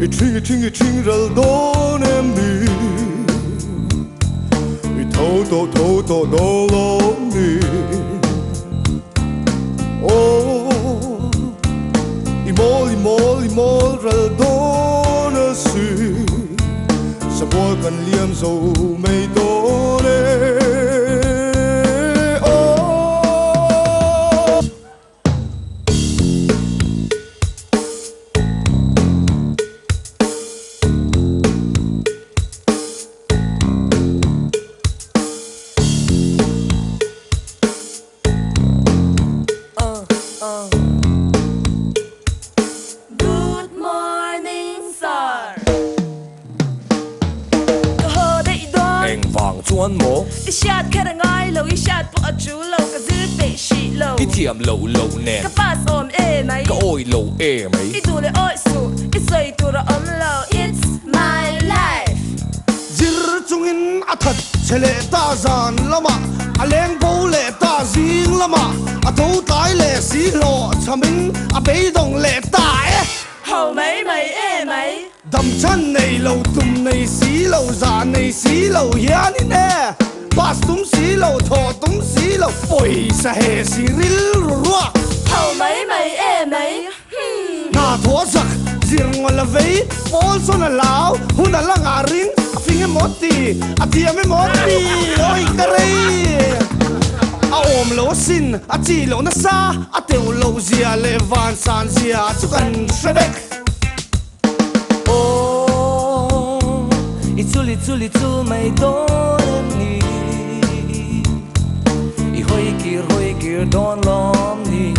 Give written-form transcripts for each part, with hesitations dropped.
i ching ral don em đi i thâu to do lo đi oh i mol ral don a si sa boy kan liam zo mei don e Good morning, sir. Cơ hồ đây đón. Anh vàng chuan mố. I shot khá ngay lâu, I shot bộ chú lâu, cả dư bể xị lâu. I tiệm lâu nè. Cả pass ôm mày. Cả ôi lâu mày. I đủ lệ ôi su, I xoay tù ra lâu. It's my life. Zir chungin athat chele ta zan lama aleng bo le ta zing lama athau tai le si lo chamin a be dong le ta e Hầu mấy mày. dam chan nei lo tum nei si lo za nei si lo hian in e pas tum si lo tho tum si lo poi sa he si ril ruwa Hầu mấy mày. na tho sak zir ngol vei pol son a lao hun a lang a ring a fing e moti a tiam e moti oi karei a om lo sin a chi lo na sa a teu lo zia le van san zia chu kan shebek Oh, itzuli mai don ni. I hoi kir don lom ni.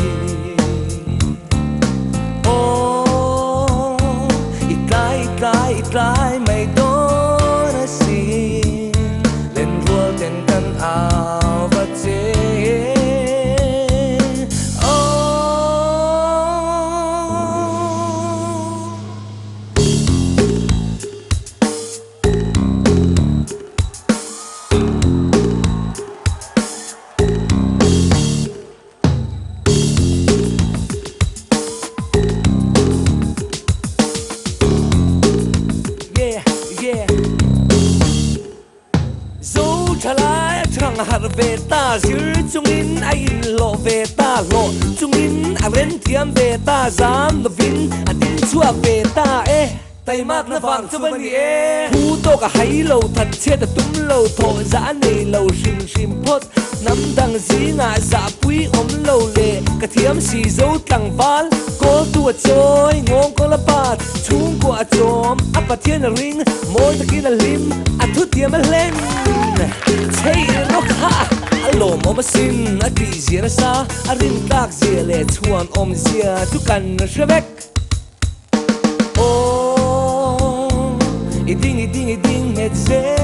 Oh, itlai mai don a si. Len ruột ten kan ao vật chế. Har veta zir chungin a in lo veta lo chungin a ren thiam veta zam lo vin a din chua veta tay mak na vang chu bani hu to ka hai lo that che da tum lo tho za nei lo shim phot nam dang zi nga za pui om lo le ka thiam si zo tlang wal ko tu a choi ngong ko la pat chung ko a chom a pa thiên a ring moi takin a lim a thu tiam a len hey no ha alo mo masin a ti zia sa a rin tak zia le chuan om zia tu kan shebek oh iding met ze